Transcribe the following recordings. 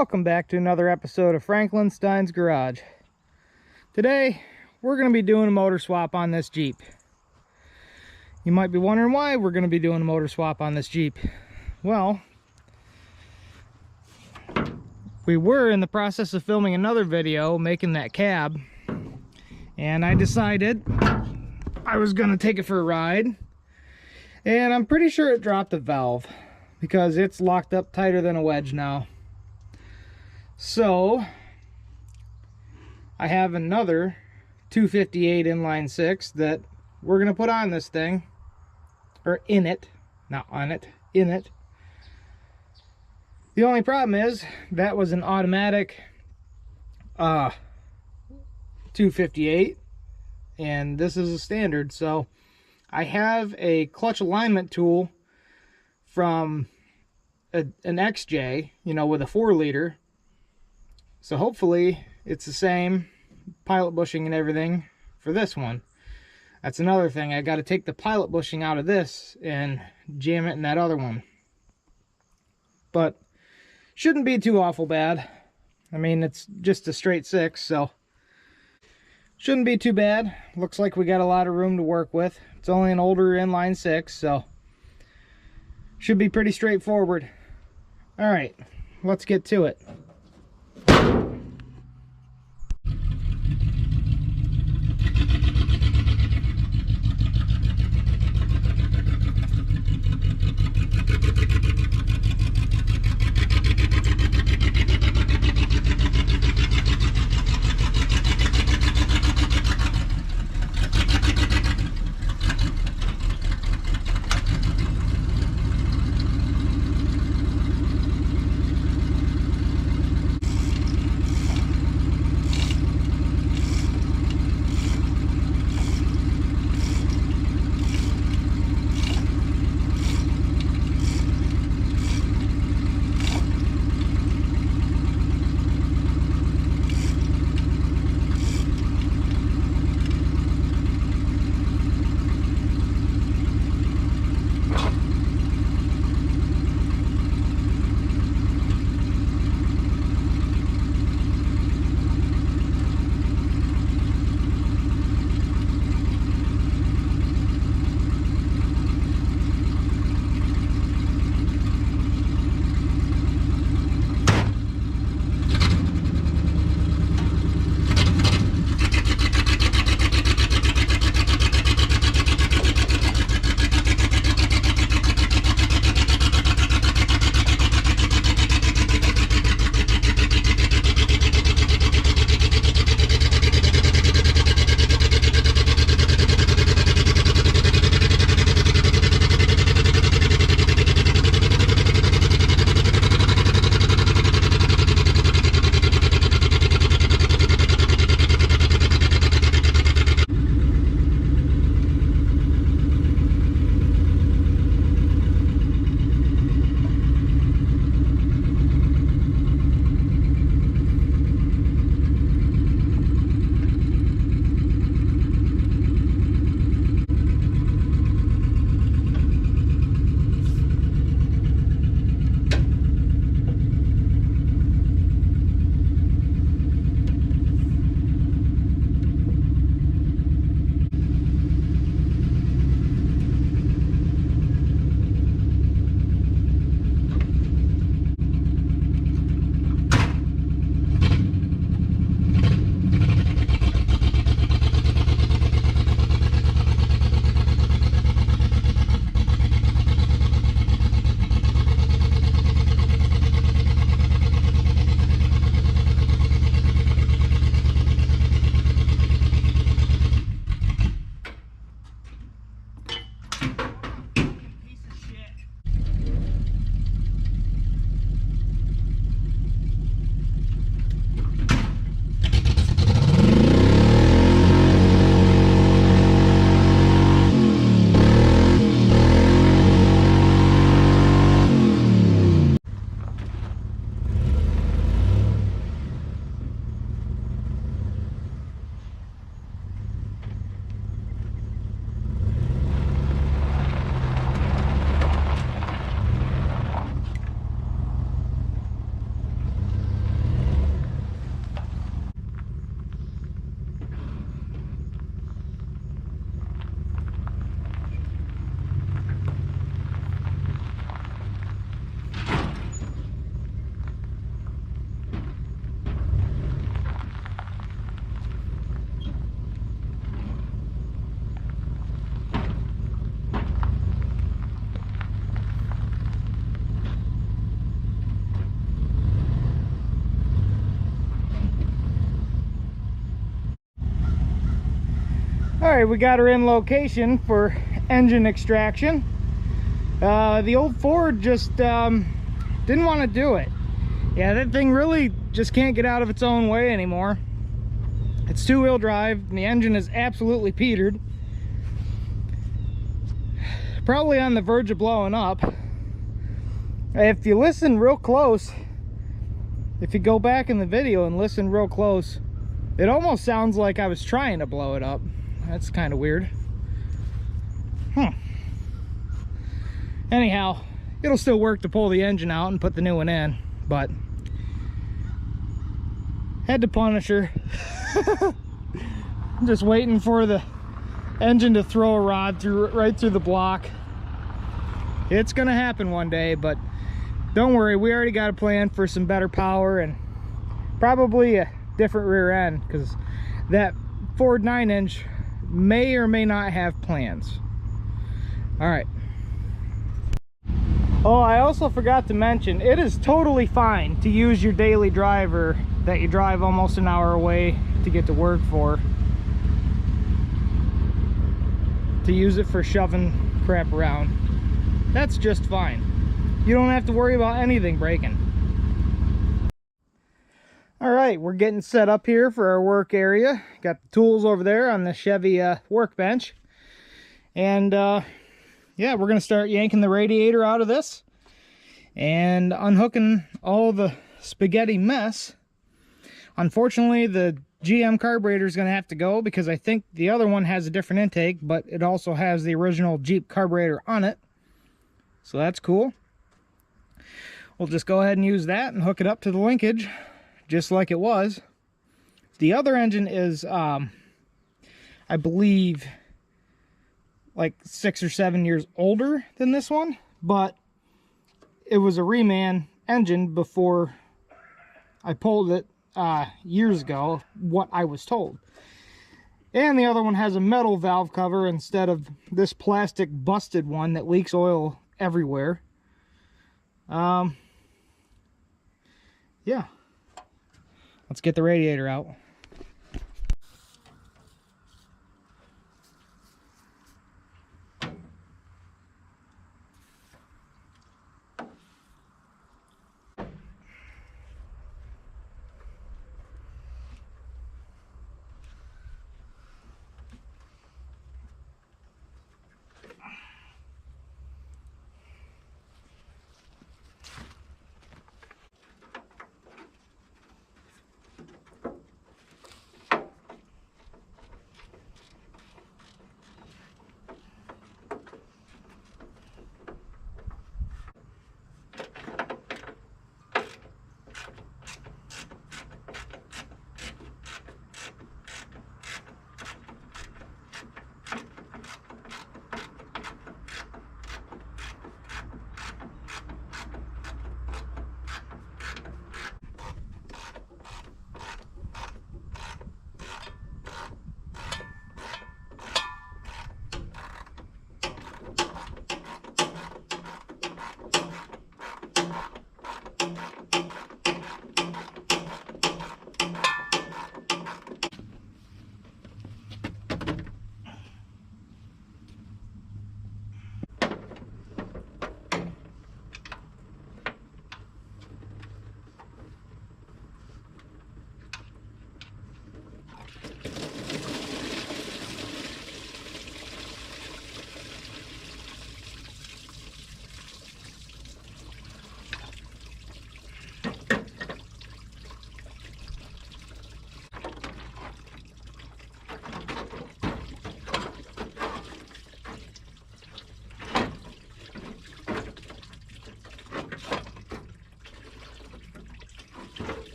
Welcome back to another episode of Franklin Stein's Garage. Today, we're going to be doing a motor swap on this Jeep. You might be wondering why we're going to be doing a motor swap on this Jeep. Well, we were in the process of filming another video making that cab, and I decided I was going to take it for a ride, and I'm pretty sure it dropped a valve because it's locked up tighter than a wedge now. So I have another 258 inline 6 that we're going to put on this thing, or in it, not on it, in it. The only problem is that was an automatic 258 and this is a standard. So I have a clutch alignment tool from an XJ, you know, with a 4-liter. So hopefully it's the same pilot bushing and everything for this one. That's another thing. I got to take the pilot bushing out of this and jam it in that other one. But shouldn't be too awful bad. I mean, it's just a straight 6, so shouldn't be too bad. Looks like we got a lot of room to work with. It's only an older inline 6, so should be pretty straightforward. All right, let's get to it. Alright, we got her in location for engine extraction. The old Ford just didn't want to do it. Yeah, that thing really just can't get out of its own way anymore. It's two-wheel drive and the engine is absolutely petered. Probably on the verge of blowing up. If you listen real close, if you go back in the video and listen real close, it almost sounds like I was trying to blow it up. That's kind of weird. Anyhow, it'll still work to pull the engine out and put the new one in, but had to punish her. I'm just waiting for the engine to throw a rod right through the block. It's gonna happen one day, but don't worry, we already got a plan for some better power and probably a different rear end, because that Ford 9-inch may or may not have plans. All right. Oh, I also forgot to mention, it is totally fine to use your daily driver that you drive almost an hour away to get to work for, to use it for shoving crap around. That's just fine. You don't have to worry about anything breaking. All right, we're getting set up here for our work area. Got the tools over there on the Chevy workbench. And yeah, we're gonna start yanking the radiator out of this and unhooking all the spaghetti mess. Unfortunately, the GM carburetor is gonna have to go because I think the other one has a different intake, but it also has the original Jeep carburetor on it. So that's cool. We'll just go ahead and use that and hook it up to the linkage just like it was. The other engine is, I believe, like 6 or 7 years older than this one, but it was a reman engine before I pulled it years ago, what I was told. And the other one has a metal valve cover instead of this plastic busted one that leaks oil everywhere. Yeah, let's get the radiator out.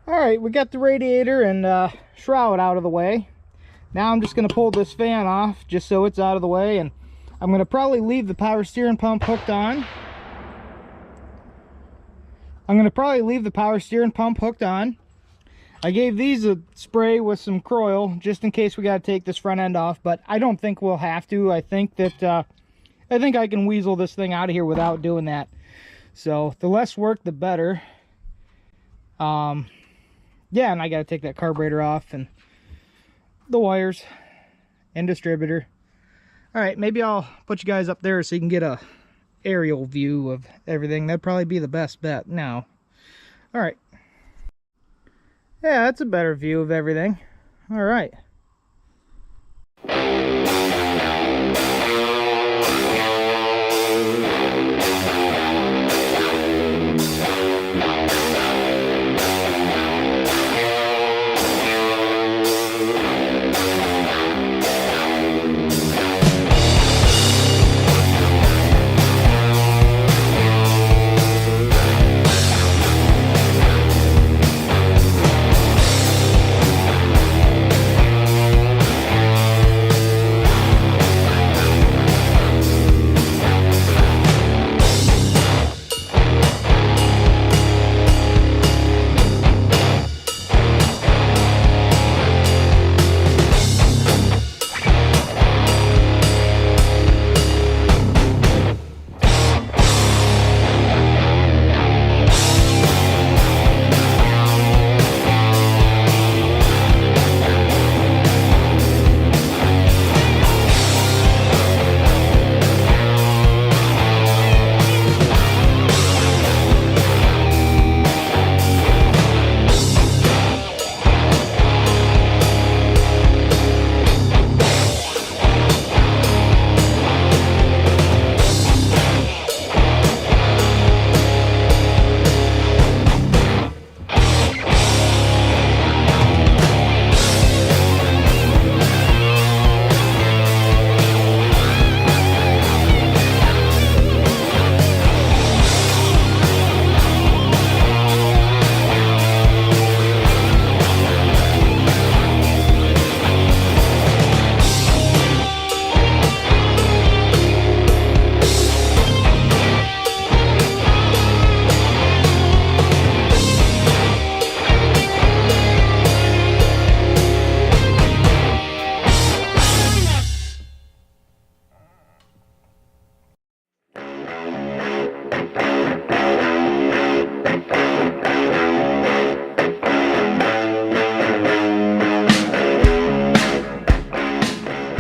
Alright, we got the radiator and shroud out of the way. Now I'm just going to pull this fan off just so it's out of the way, and I'm going to probably leave the power steering pump hooked on. I'm going to probably leave the power steering pump hooked on. I gave these a spray with some Croil just in case we got to take this front end off, but I don't think we'll have to. I think that I think I can weasel this thing out of here without doing that. So the less work, the better. Yeah, and I got to take that carburetor off and the wires and distributor. All right, maybe I'll put you guys up there so you can get a aerial view of everything. That'd probably be the best bet now. All right. Yeah, that's a better view of everything. All right.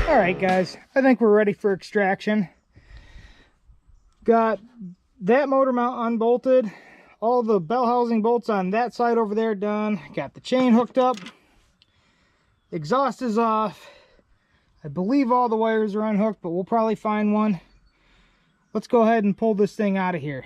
Alright guys, I think we're ready for extraction. Got that motor mount unbolted, all the bell housing bolts on that side over there done, got the chain hooked up, exhaust is off. I believe all the wires are unhooked, but we'll probably find one. Let's go ahead and pull this thing out of here.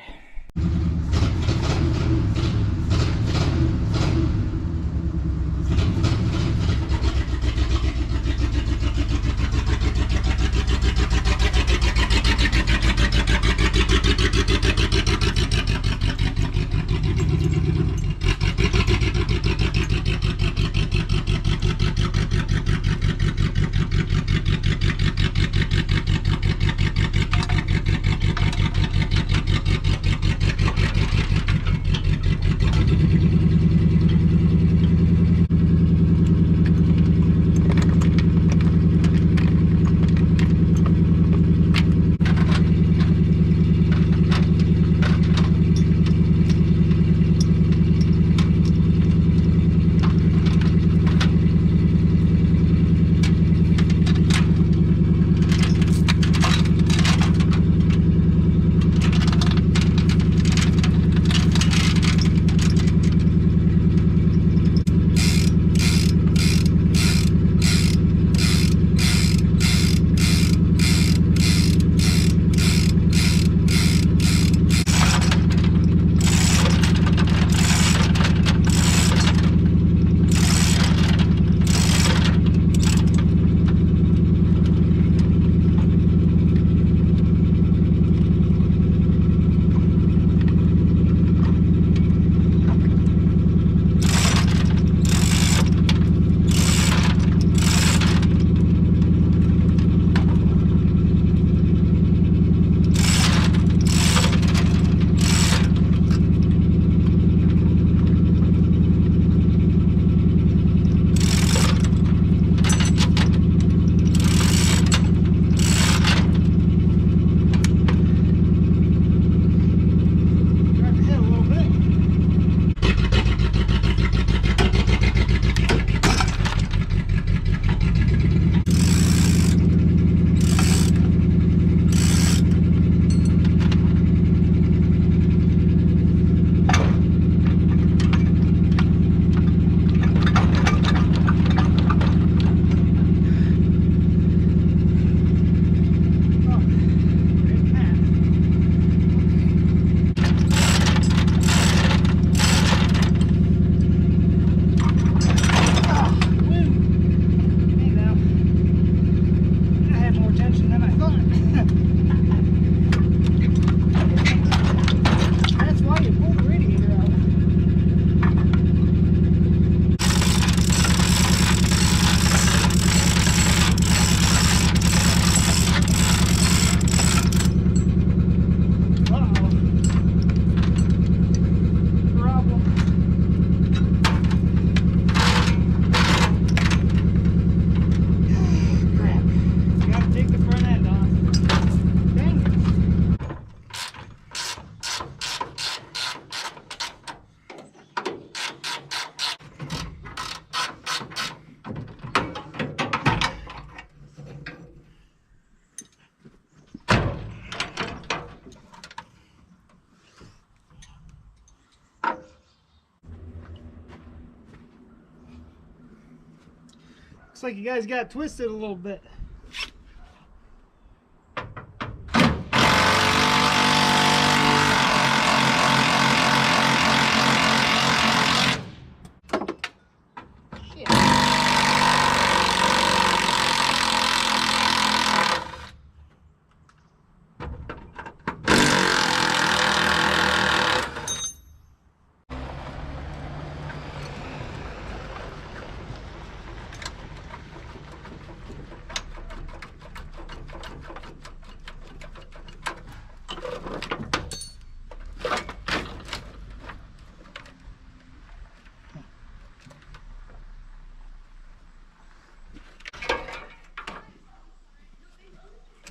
Looks like you guys got twisted a little bit.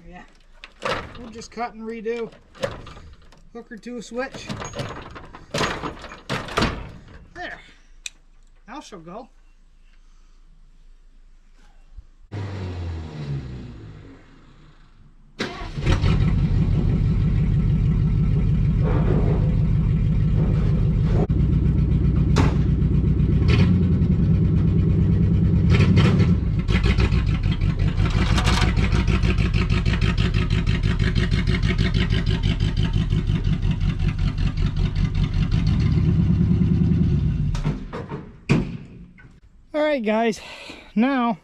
Yeah, we'll just cut and redo. Hook her to a switch. There. Now she'll go. Alright guys, now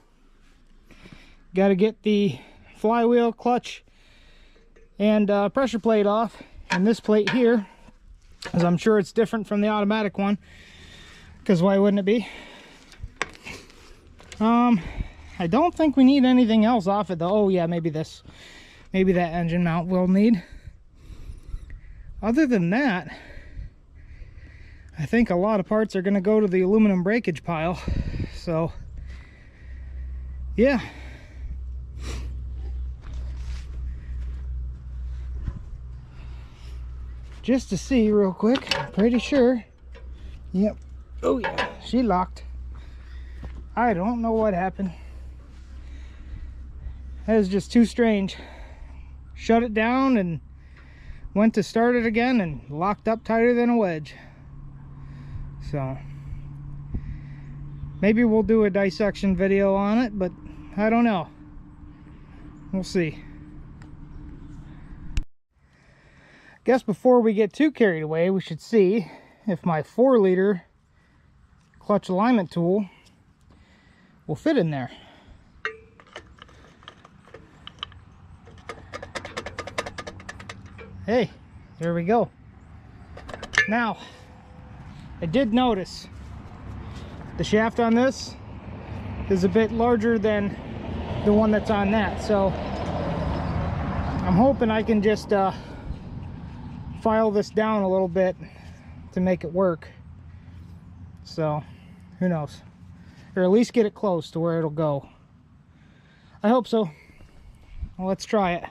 got to get the flywheel, clutch, and pressure plate off. And this plate here, as I'm sure it's different from the automatic one, because why wouldn't it be? I don't think we need anything else off it though. Oh yeah, maybe this. Maybe that engine mount we'll need. Other than that, I think a lot of parts are going to go to the aluminum breakage pile. So, yeah. Just to see real quick, I'm pretty sure. Yep. Oh yeah, she locked. I don't know what happened. That is just too strange. Shut it down and went to start it again and locked up tighter than a wedge. So maybe we'll do a dissection video on it, but I don't know. We'll see. Guess before we get too carried away, we should see if my 4-liter clutch alignment tool will fit in there. Hey, there we go. Now, I did notice the shaft on this is a bit larger than the one that's on that, so I'm hoping I can just file this down a little bit to make it work. So who knows, or at least get it close to where it'll go. I hope so. Well, let's try it.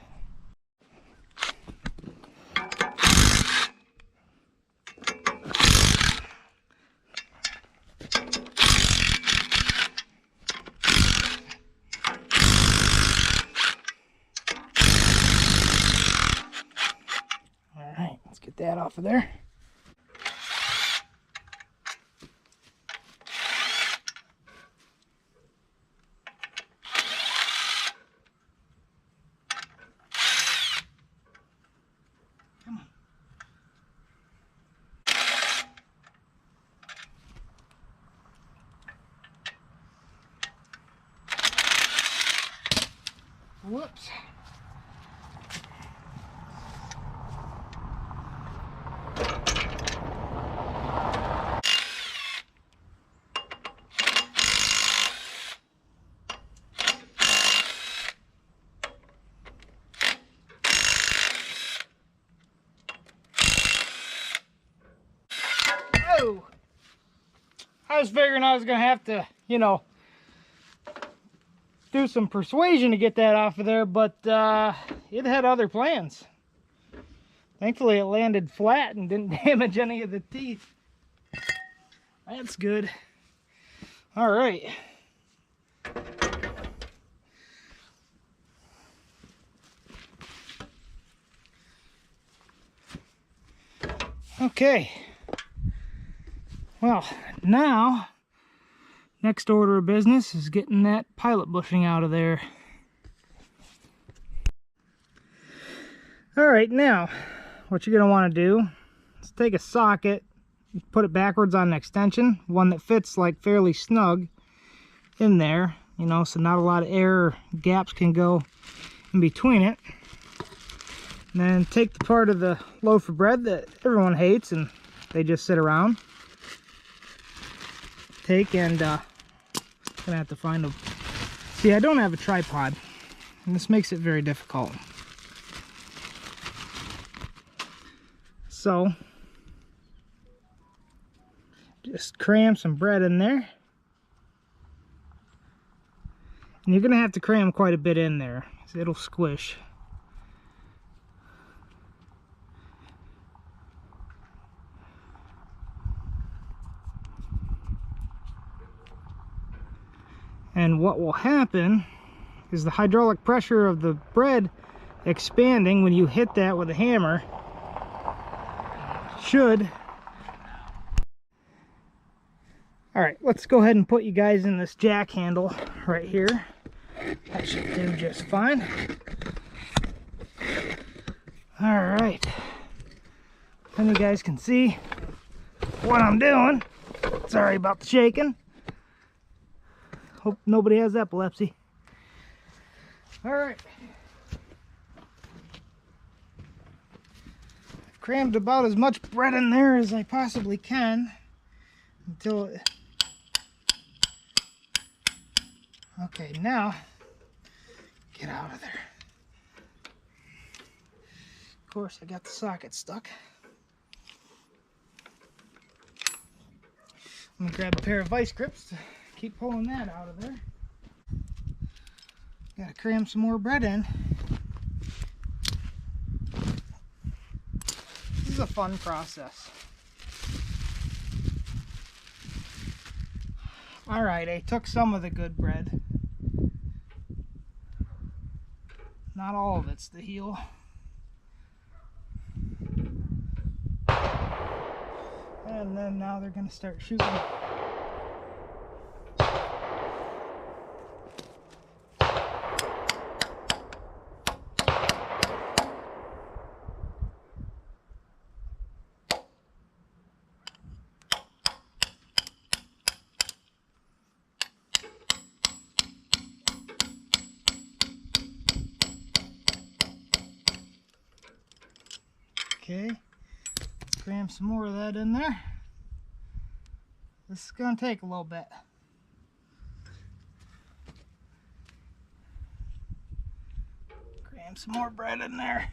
Get that off of there. Come on. Whoops. I was figuring I was gonna have to, you know, do some persuasion to get that off of there, but it had other plans. Thankfully it landed flat and didn't damage any of the teeth. That's good. All right. Okay. Well, now Next order of business is getting that pilot bushing out of there. Alright, now what you're going to want to do is take a socket, put it backwards on an extension, one that fits like fairly snug in there, you know, so not a lot of air or gaps can go in between it. And then take the part of the loaf of bread that everyone hates and they just sit around. Take and gonna have to find a... See, I don't have a tripod, and this makes it very difficult. So, just cram some bread in there. And you're gonna have to cram quite a bit in there, so it'll squish. And what will happen is the hydraulic pressure of the bread expanding when you hit that with a hammer should... Alright, let's go ahead and put you guys in this jack handle right here. That should do just fine. Alright. Then you guys can see what I'm doing. Sorry about the shaking. Hope nobody has epilepsy. Alright. I've crammed about as much bread in there as I possibly can until it... Okay, now get out of there. Of course, I got the socket stuck. I'm gonna grab a pair of vice grips to keep pulling that out of there. Gotta cram some more bread in. This is a fun process. Alright, I took some of the good bread. Not all of it's the heel. And then now they're gonna start shooting. Okay, cram some more of that in there. This is going to take a little bit. Cram some more bread in there.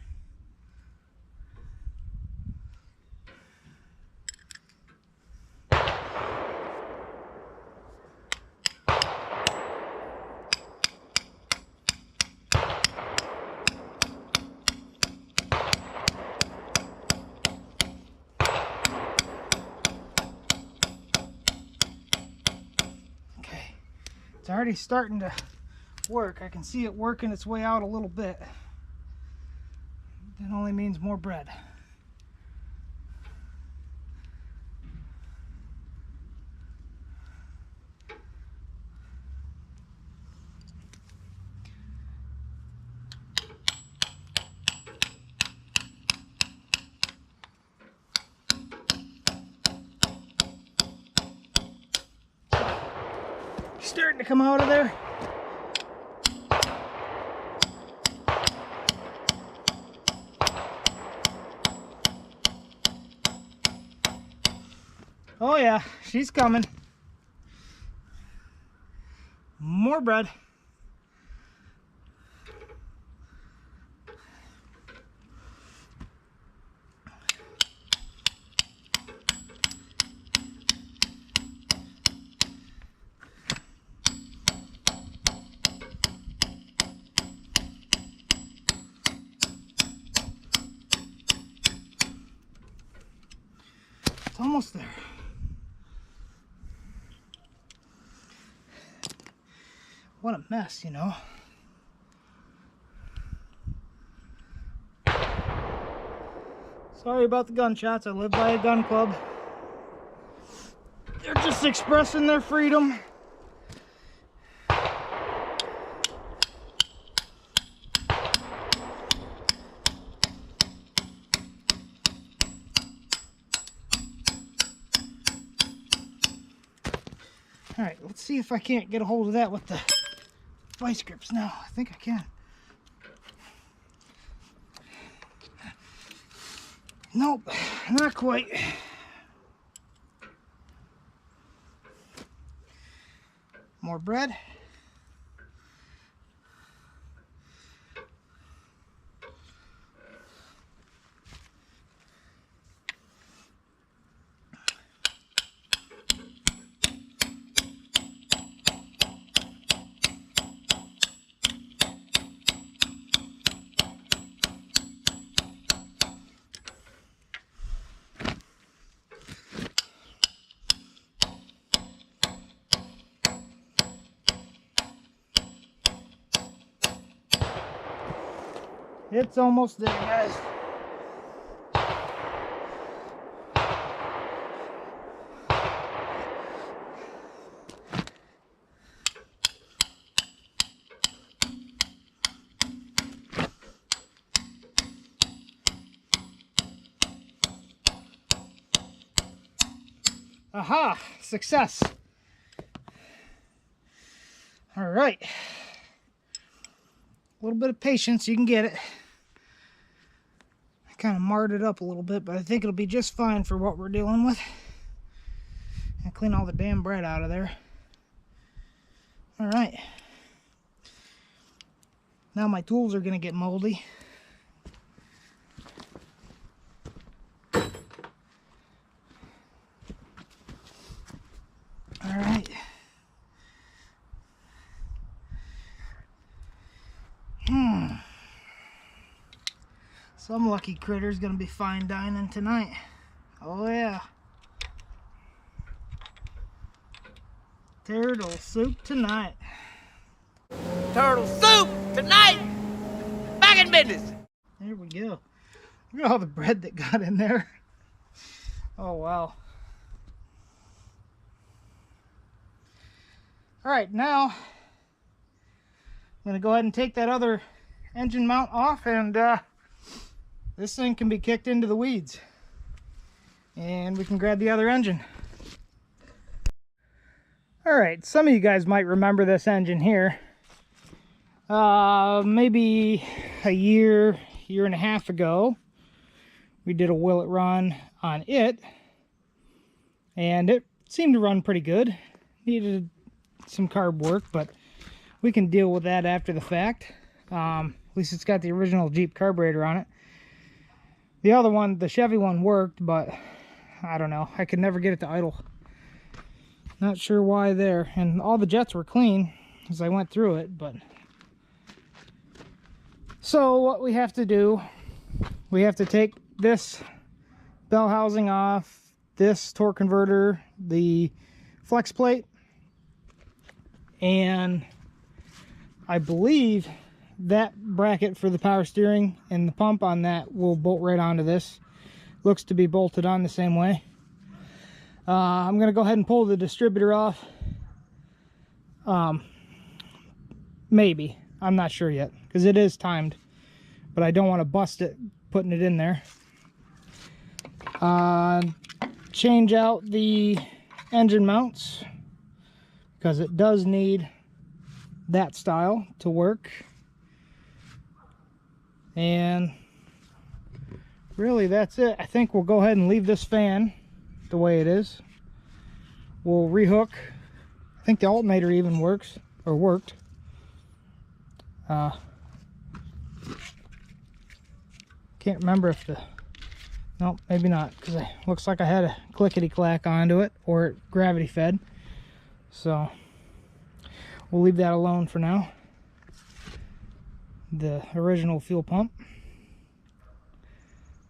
It's already starting to work. I can see it working its way out a little bit. That only means more bread. Starting to come out of there. Oh yeah, she's coming. More bread. Almost there. What a mess, you know. Sorry about the gunshots. I live by a gun club. They're just expressing their freedom. All right, let's see if I can't get a hold of that with the vice grips now. I think I can. Nope, not quite. More bread. It's almost there, guys. Aha! Success! All right. A little bit of patience, you can get it. I kind of marred it up a little bit, but I think it'll be just fine for what we're dealing with. I clean all the damn bread out of there. All right. Now my tools are going to get moldy. All right. Some lucky critter's gonna be fine dining tonight. Oh yeah. Turtle soup tonight. Turtle soup tonight. Back in business. There we go. Look at all the bread that got in there. Oh wow. All right, now I'm gonna go ahead and take that other engine mount off, and this thing can be kicked into the weeds, and we can grab the other engine. All right, some of you guys might remember this engine here. Maybe a year and a half ago, we did a willet run on it, and it seemed to run pretty good. Needed some carb work, but we can deal with that after the fact. At least it's got the original Jeep carburetor on it. The other one, the Chevy one, worked, but I don't know. I could never get it to idle. Not sure why there. And all the jets were clean as I went through it, but... So what we have to do, we have to take this bell housing off, this torque converter, the flex plate, and I believe that bracket for the power steering and the pump on that will bolt right onto this. Looks to be bolted on the same way. I'm going to go ahead and pull the distributor off. Maybe. I'm not sure yet, because it is timed. But I don't want to bust it putting it in there. Change out the engine mounts, because it does need that style to work. And really that's it. I think we'll go ahead and leave this fan the way it is. We'll rehook. I think the alternator even works, or worked. Can't remember if the... Nope, maybe not, because it looks like I had a clickety-clack onto it, or it gravity fed. So we'll leave that alone for now. The original fuel pump.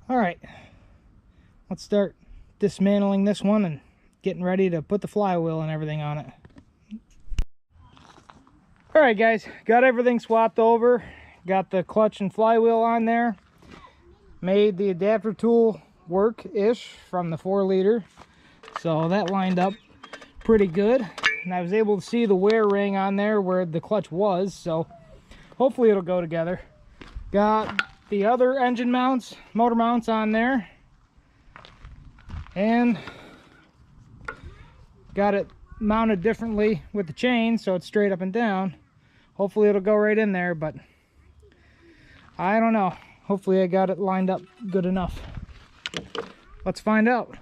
All right, let's start dismantling this one and getting ready to put the flywheel and everything on it. All right guys, got everything swapped over, got the clutch and flywheel on there, made the adapter tool work-ish from the 4-liter, so that lined up pretty good, and I was able to see the wear ring on there where the clutch was, so hopefully it'll go together. Got the other engine mounts, motor mounts on there, and got it mounted differently with the chain, so it's straight up and down. Hopefully it'll go right in there, but I don't know. Hopefully I got it lined up good enough. Let's find out.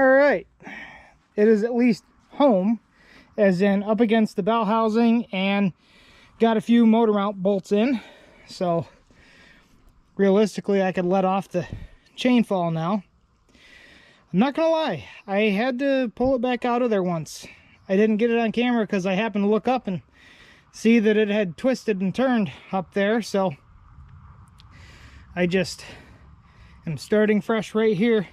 Alright, it is at least home, as in up against the bell housing, and got a few motor mount bolts in, so realistically I could let off the chain fall now. I'm not gonna lie, I had to pull it back out of there once. I didn't get it on camera because I happened to look up and see that it had twisted and turned up there, so I just am starting fresh right here.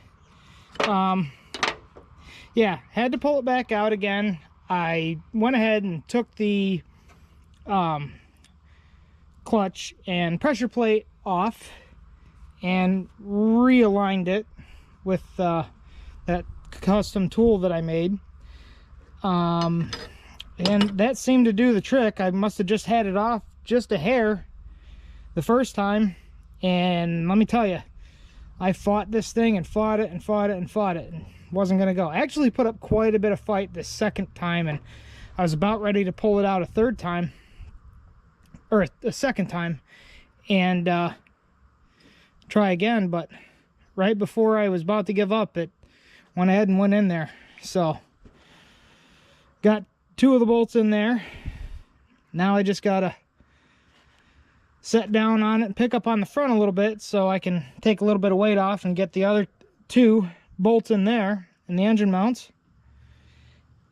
Yeah, had to pull it back out again. I went ahead and took the clutch and pressure plate off and realigned it with that custom tool that I made. And that seemed to do the trick. I must have just had it off just a hair the first time. And let me tell you, I fought this thing and fought it and fought it and fought it. And wasn't going to go. I actually put up quite a bit of fight this second time, and I was about ready to pull it out a third time, or a second time, and try again, but right before I was about to give up, it went ahead and went in there. So got 2 of the bolts in there. Now I just gotta set down on it and pick up on the front a little bit so I can take a little bit of weight off and get the other 2 bolts in there and the engine mounts,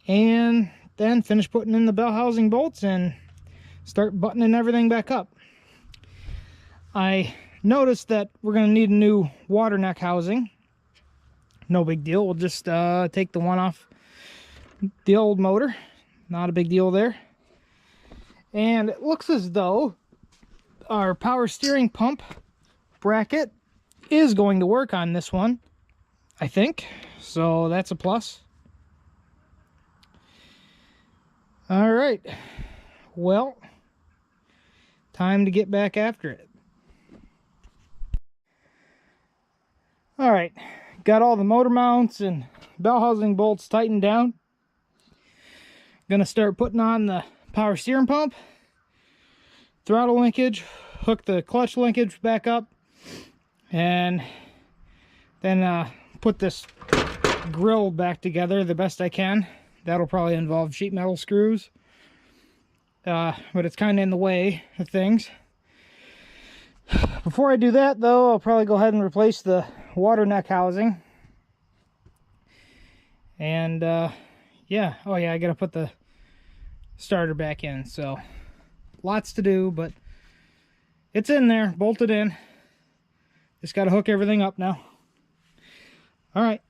and then finish putting in the bell housing bolts and start buttoning everything back up. I noticed that we're going to need a new water neck housing. No big deal, we'll just take the one off the old motor. Not a big deal there. And it looks as though our power steering pump bracket is going to work on this one, I think, so that's a plus. All right, well, time to get back after it. All right, got all the motor mounts and bell housing bolts tightened down. Gonna start putting on the power steering pump, throttle linkage, hook the clutch linkage back up, and then put this grill back together the best I can. That'll probably involve sheet metal screws, but it's kind of in the way of things. Before I do that though, I'll probably go ahead and replace the water neck housing. And yeah, oh yeah, I gotta put the starter back in, so lots to do, but it's in there, bolted in. Just gotta hook everything up now. All right.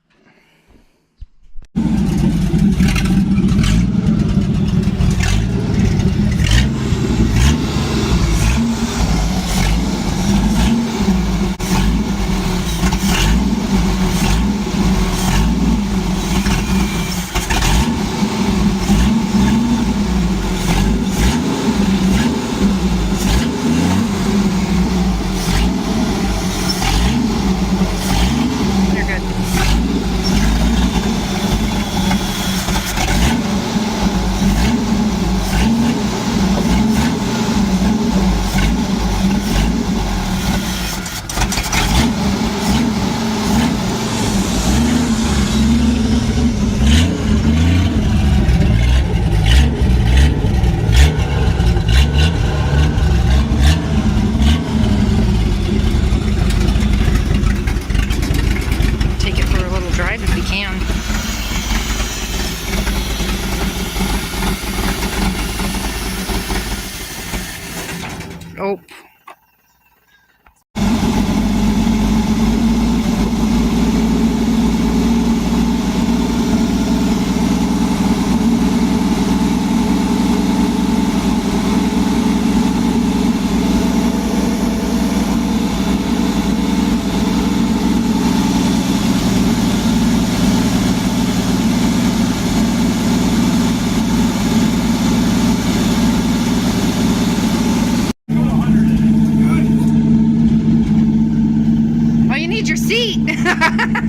Oh.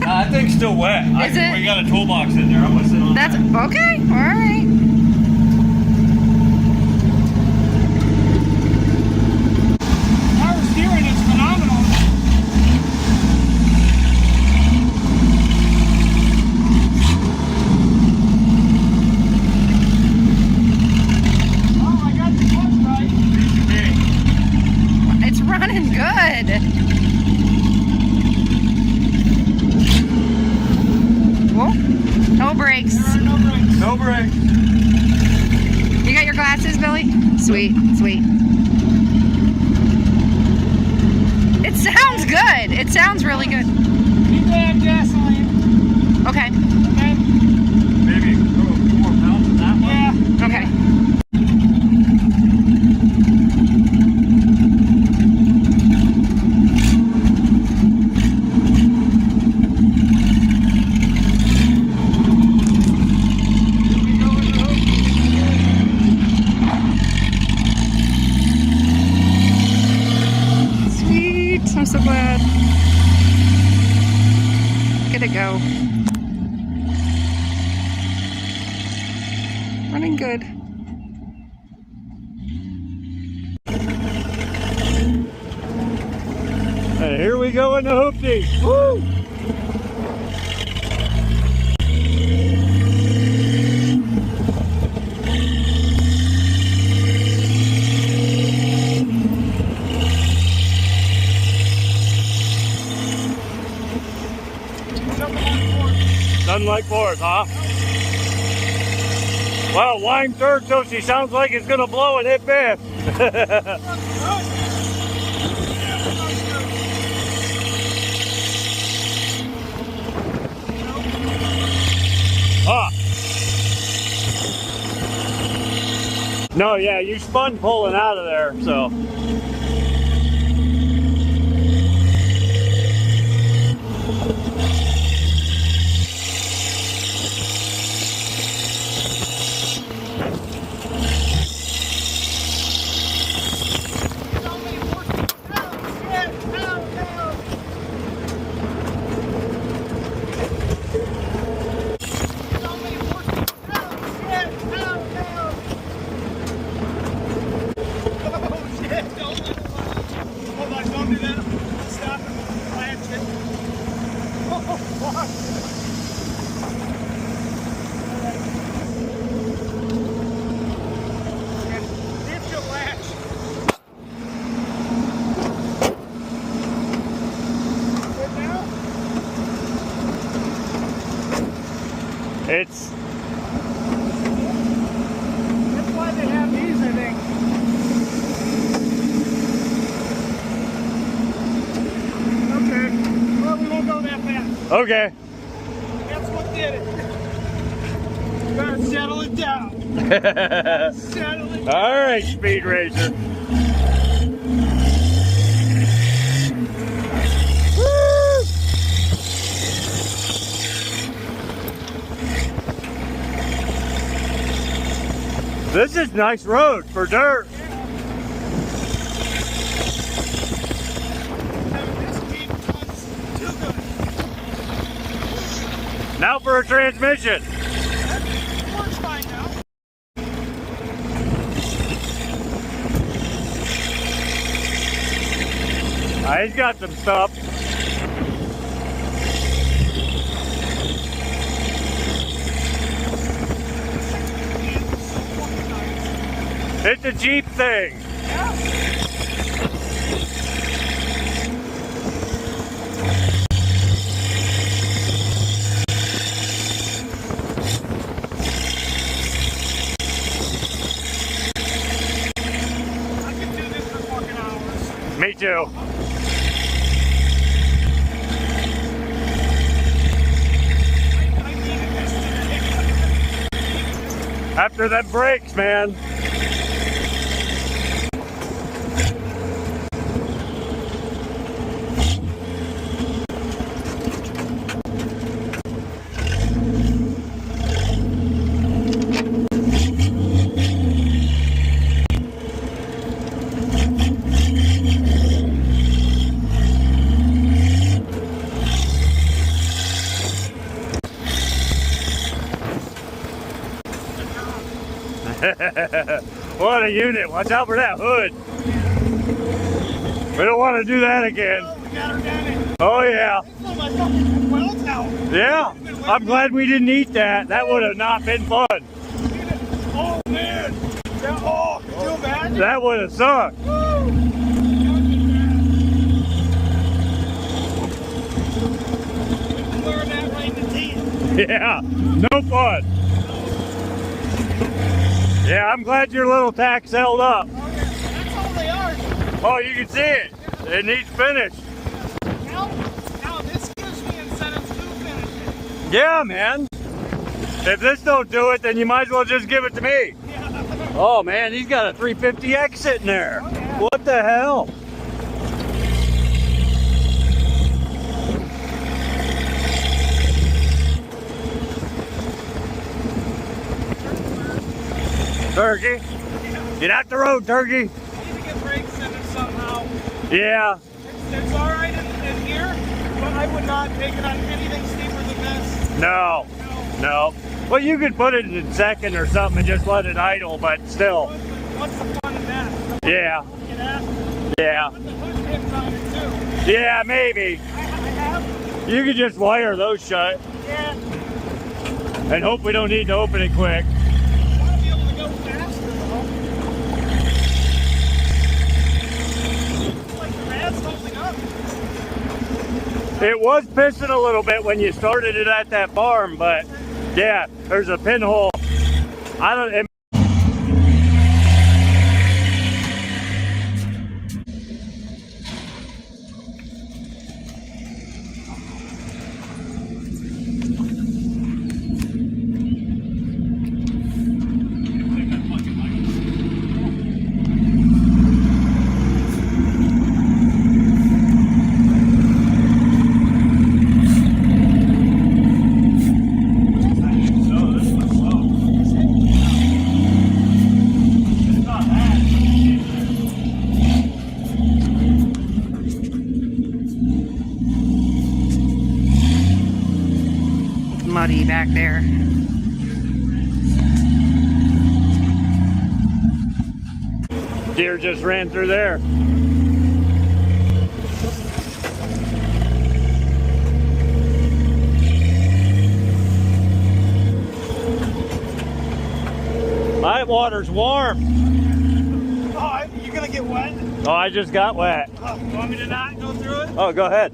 That thing's still wet. Is it? We got a toolbox in there. I'm gonna sit on That's that. okay. All right. Power steering is phenomenal. Oh, I got the clutch right. It's running good. Whoa. No brakes. There are no brakes. No brakes. You got your glasses, Billy? Sweet, sweet. It sounds good. It sounds really good. Need to add gasoline. Okay. Okay. Maybe throw 4 pounds in that one. Yeah. Okay. Sweet. I'm so glad. Look at it go. Running good. And here we go in the hoopty. Woo! Doesn't like force, huh? Well, line third, so she sounds like it's gonna blow and hit fifth. Ah. No, yeah, you spun pulling out of there, so. It's That's why they have these, I think. Okay. Well, we won't go that fast. okay. That's what did it. Gotta settle it down. Settle it down. All right, Speed Racer. This is nice road for dirt. Now for a transmission. Works fine now. He's got some stuff. It's a Jeep thing. I can do this for fucking Me too. After them brakes, man. What a unit. Watch out for that hood. We don't want to do that again. Oh, yeah. Yeah. I'm glad we didn't eat that. That would have not been fun. Oh, man. Oh, could you imagine? That would have sucked. Learn that right in the teeth. Yeah. No fun. Yeah, I'm glad your little tack's held up. Oh, yeah. That's all they are. Oh, you can see it. It needs finished. Now this gives me incentives to finish it. Yeah, man. If this don't do it, then you might as well just give it to me. Yeah. Oh, man, he's got a 350X sitting there. Oh, yeah. What the hell? Turkey. Get out the road, Turkey. I need to get brakes in it somehow. Yeah. It's all right in here, but I would not take it on anything steeper than this. No. No. Well, you could put it in second or something and just let it idle, but still. What's the fun in that? Yeah. Yeah. Put the hood pins on it too. Yeah, maybe. I have. You could just wire those shut Yeah. and hope we don't need to open it quick. I want to be able to go faster though. It's like the rad's holding up. It was pissing a little bit when you started it at that farm, but yeah, there's a pinhole. I don't. It, Muddy back there. deer just ran through there. My water's warm. Oh, you're gonna get wet? Oh, I just got wet. Oh, you want me to not go through it? Oh, go ahead.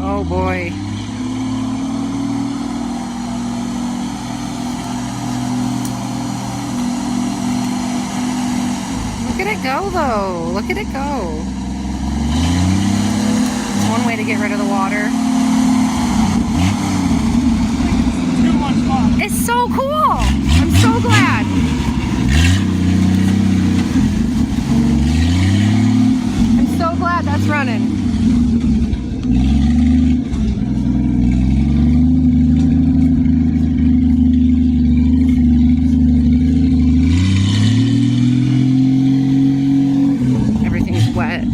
Oh boy. Look at it go though. Look at it go. One way to get rid of the water. Too much fun. It's so cool. I'm so glad. I'm so glad that's running. Everything's wet.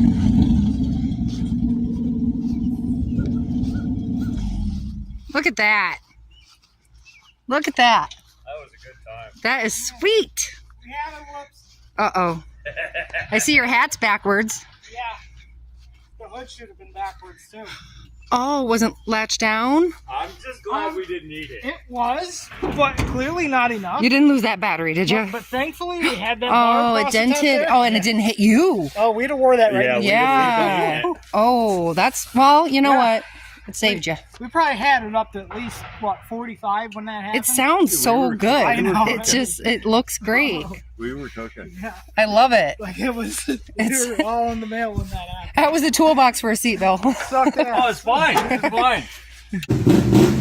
Look at that. Look at that. That was a good time. That is sweet. Yeah, whoops. Uh-oh. I see your hat's backwards. Yeah. The hood should have been backwards too. Oh, wasn't latched down? I'm just glad we didn't need it. It was, but clearly not enough. You didn't lose that battery, did you? But thankfully we had that Oh, bar it across the top dented. there. Oh, and it didn't hit you. Oh, we'd have wore that right Yeah, now. we Yeah. didn't Oh, that's, well, you know Yeah. what? It saved you. We probably had it up to at least, what, 45 when that happened? It sounds so good. I know. It just, it looks great. We were cooking. Yeah, I love it. like it was, we It's- were all in the mail when that happened. That was a toolbox for a seat, Bill. Sucked Oh, ass. it's fine. It's fine.